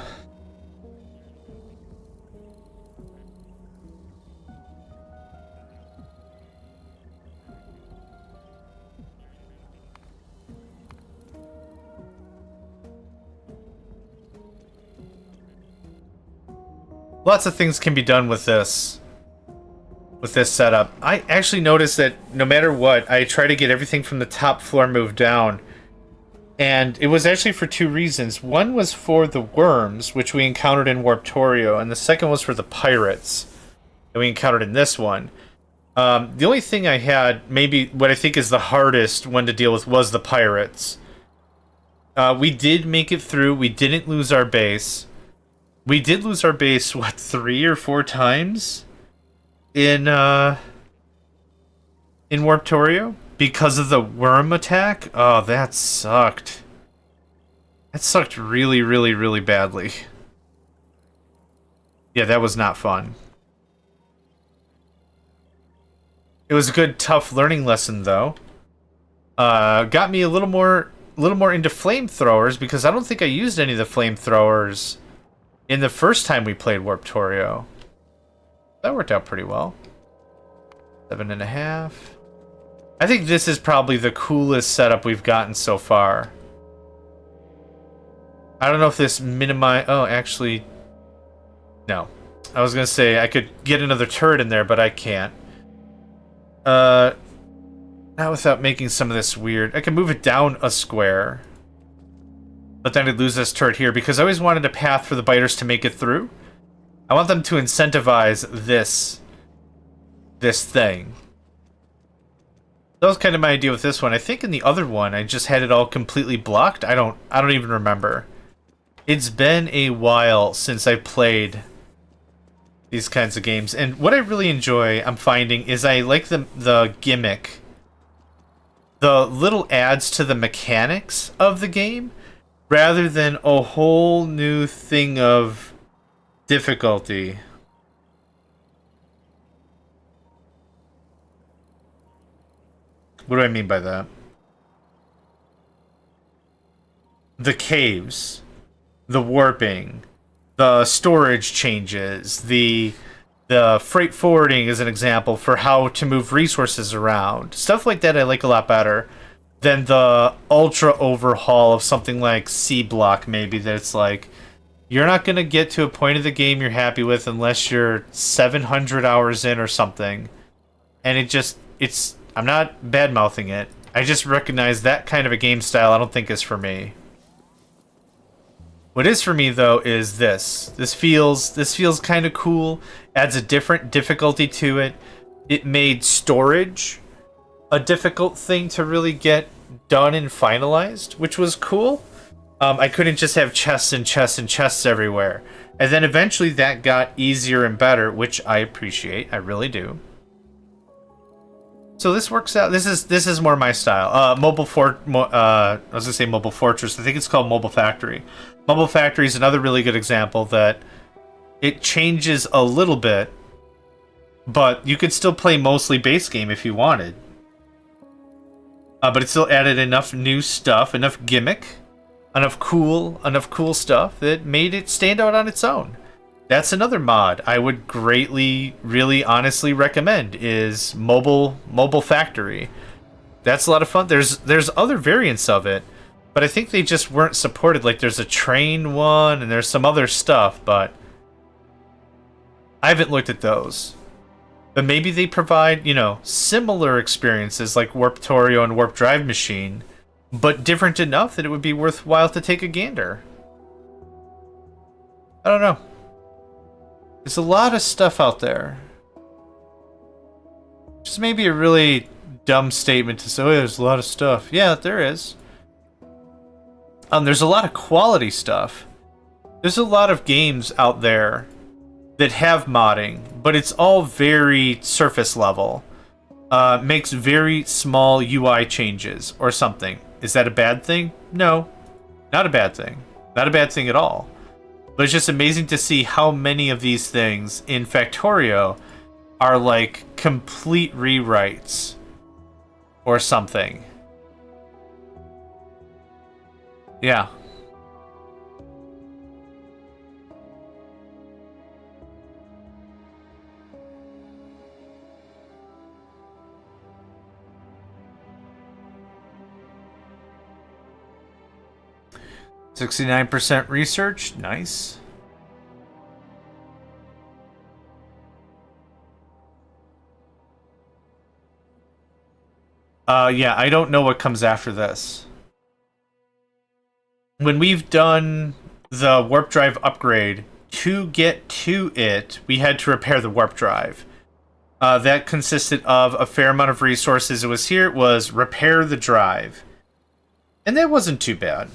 A: Lots of things can be done with this setup. I actually noticed that no matter what, I try to get everything from the top floor moved down. And it was actually for 2 reasons. One was for the worms, which we encountered in Warptorio, and the second was for the pirates that we encountered in this one. The only thing I had, maybe what I think is the hardest one to deal with, was the pirates. We did make it through. We didn't lose our base. We did lose our base, what, 3 or 4 times? In Warptorio because of the worm attack. Oh, that sucked. That sucked really, really, really badly. Yeah, that was not fun. It was a good, tough learning lesson, though. Got me a little more into flamethrowers because I don't think I used any of the flamethrowers in the first time we played Warptorio. That worked out pretty well. 7.5. I think this is probably the coolest setup we've gotten so far. I don't know if this minimize... Oh, actually... No. I was going to say I could get another turret in there, but I can't. Not without making some of this weird... I can move it down a square. But then I'd lose this turret here, because I always wanted a path for the biters to make it through. I want them to incentivize this thing. That was kind of my idea with this one. I think in the other one, I just had it all completely blocked. I don't even remember. It's been a while since I played these kinds of games, and what I really enjoy, I'm finding, is I like the gimmick, the little adds to the mechanics of the game, rather than a whole new thing of difficulty. What do I mean by that? The caves, the warping, the storage changes, the freight forwarding is an example for how to move resources around. Stuff like that I like a lot better than the ultra overhaul of something like C Block, maybe, that's like, you're not going to get to a point of the game you're happy with unless you're 700 hours in or something. And I'm not bad-mouthing it. I just recognize that kind of a game style I don't think is for me. What is for me, though, is this. This feels kind of cool. Adds a different difficulty to it. It made storage a difficult thing to really get done and finalized, which was cool. I couldn't just have chests and chests and chests everywhere. And then eventually that got easier and better, which I appreciate. I really do. So this works out. This is more my style. I was gonna say Mobile Fortress. I think it's called Mobile Factory. Mobile Factory is another really good example that it changes a little bit, but you could still play mostly base game if you wanted. But it still added enough new stuff, enough gimmick, enough cool stuff that made it stand out on its own. That's another mod I would greatly, really honestly recommend, is Mobile Factory. That's a lot of fun. There's other variants of it, but I think they just weren't supported. Like, there's a train one, and there's some other stuff, but I haven't looked at those. But maybe they provide, similar experiences like Warptorio and Warp Drive Machine, but different enough that it would be worthwhile to take a gander. I don't know. There's a lot of stuff out there. Just maybe a really dumb statement to say, oh, there's a lot of stuff. Yeah, there is. There's a lot of quality stuff. There's a lot of games out there that have modding, but it's all very surface level. Makes very small UI changes or something. Is that a bad thing? No, not a bad thing. Not a bad thing at all. But it's just amazing to see how many of these things in Factorio are like complete rewrites or something. Yeah. %69% research, nice. Yeah, I don't know what comes after this. When we've done the warp drive upgrade, to get to it, we had to repair the warp drive. That consisted of a fair amount of resources. It was repair the drive. And that wasn't too bad.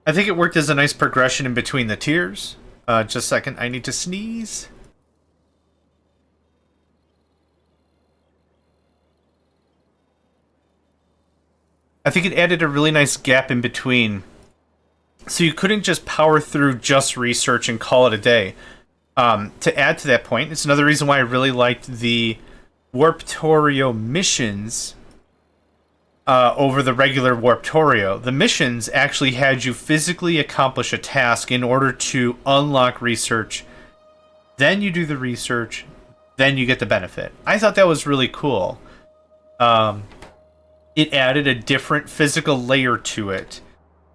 A: I think it worked as a nice progression in between the tiers. Just a second, I need to sneeze. I think it added a really nice gap in between. So you couldn't just power through just research and call it a day. To add to that point, it's another reason why I really liked the Warptorio missions over the regular Warptorio. The missions actually had you physically accomplish a task in order to unlock research. Then you do the research, then you get the benefit. I thought that was really cool. It added a different physical layer to it.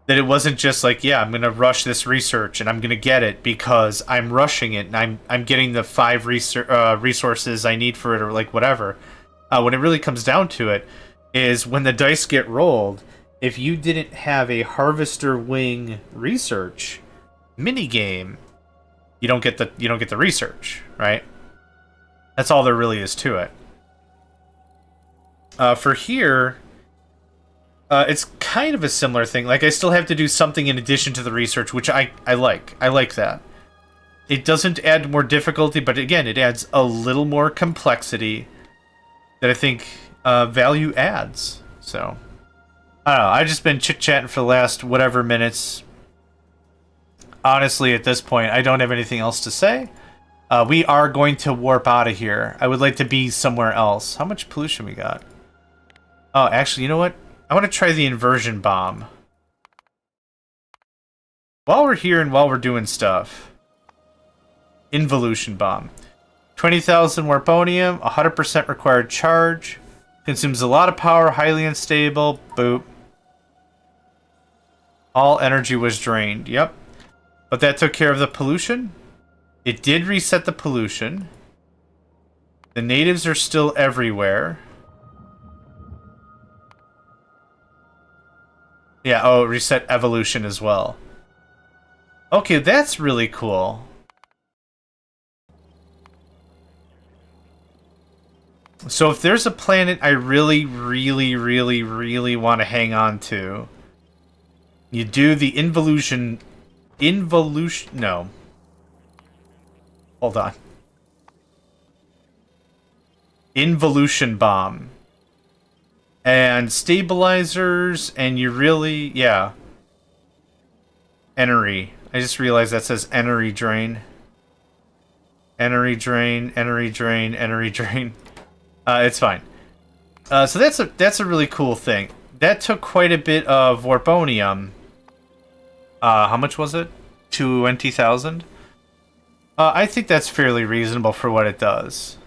A: That it wasn't just like, yeah, I'm going to rush this research and I'm going to get it because I'm rushing it and I'm getting the 5 resources I need for it, or like whatever. When it really comes down to it, is when the dice get rolled, if you didn't have a Harvester Wing research minigame, you don't get the research, right? That's all there really is to it. For here, It's kind of a similar thing. Like, I still have to do something in addition to the research, which I like. I like that. It doesn't add more difficulty, but again, it adds a little more complexity that I think value adds. So, I don't know. I've just been chit-chatting for the last whatever minutes. Honestly, at this point, I don't have anything else to say. We are going to warp out of here. I would like to be somewhere else. How much pollution we got? Oh, actually, you know what? I want to try the inversion bomb. While we're here and while we're doing stuff. Involution bomb. 20,000 warponium, 100% required charge. Consumes a lot of power, highly unstable. Boop. All energy was drained. Yep. But that took care of the pollution. It did reset the pollution. The natives are still everywhere. Yeah, oh, reset evolution as well. Okay, that's really cool. So if there's a planet I really want to hang on to, you do the involution... No. Hold on. Involution bomb. And stabilizers, and you really... Yeah. Energy. I just realized that says energy drain. Energy drain, energy drain, energy drain. It's fine. So that's a really cool thing. That took quite a bit of warponium. How much was it? 20,000? I think that's fairly reasonable for what it does.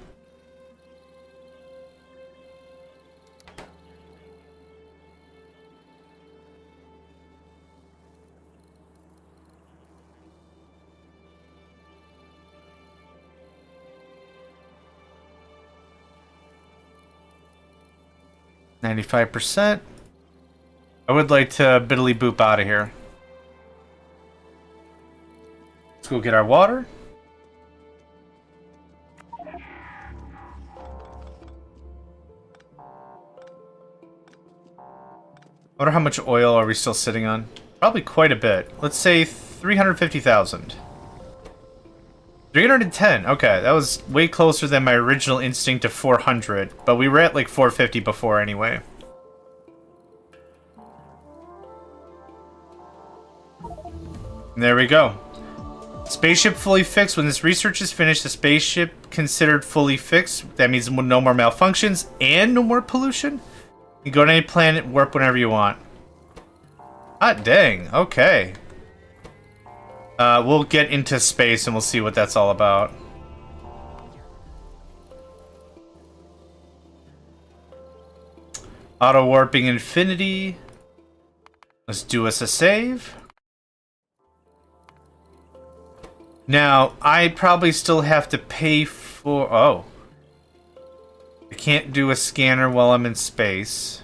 A: %. I would like to biddly boop out of here. Let's go get our water. I wonder how much oil are we still sitting on? Probably quite a bit. Let's say 350,000. 310. Okay, that was way closer than my original instinct of 400, but we were at like 450 before anyway. And there we go. Spaceship fully fixed. When this research is finished, the spaceship considered fully fixed. That means no more malfunctions and no more pollution. You go to any planet, warp whenever you want. Hot dang. Okay. We'll get into space and we'll see what that's all about. Auto warping infinity. Let's do us a save. Now, I probably still have to pay for... Oh. I can't do a scanner while I'm in space.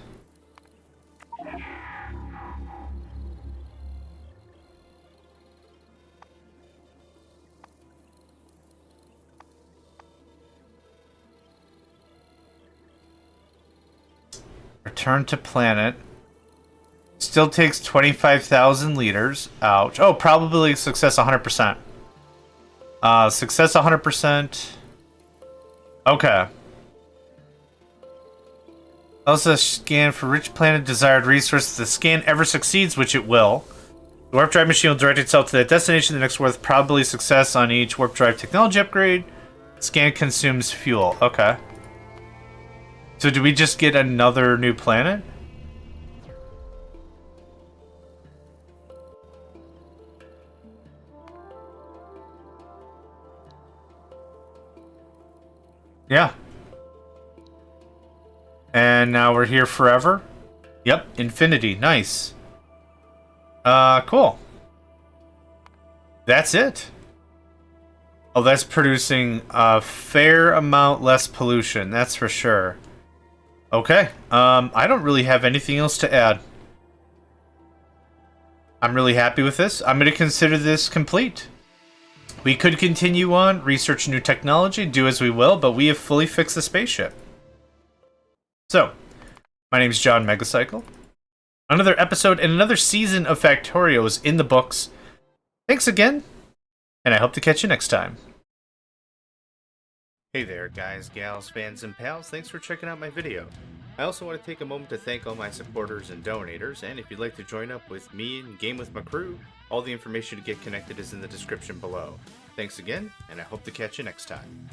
A: Return to planet. Still takes 25,000 liters. Ouch. Oh, probability of success 100%. Success 100%. Okay. Also scan for rich planet desired resources. If the scan ever succeeds, which it will, the warp drive machine will direct itself to that destination the next worth probability success on each warp drive technology upgrade. Scan consumes fuel. Okay. So do we just get another new planet? Yeah. And now we're here forever. Yep, infinity. Nice. Cool. That's it. Oh, that's producing a fair amount less pollution, that's for sure. Okay, I don't really have anything else to add. I'm really happy with this. I'm going to consider this complete. We could continue on, research new technology, do as we will, but we have fully fixed the spaceship. So, my name is Johnmegacycle. Another episode and another season of Factorio is in the books. Thanks again, and I hope to catch you next time. Hey there, guys, gals, fans, and pals. Thanks for checking out my video. I also want to take a moment to thank all my supporters and donators, and if you'd like to join up with me and game with my crew, all the information to get connected is in the description below. Thanks again, and I hope to catch you next time.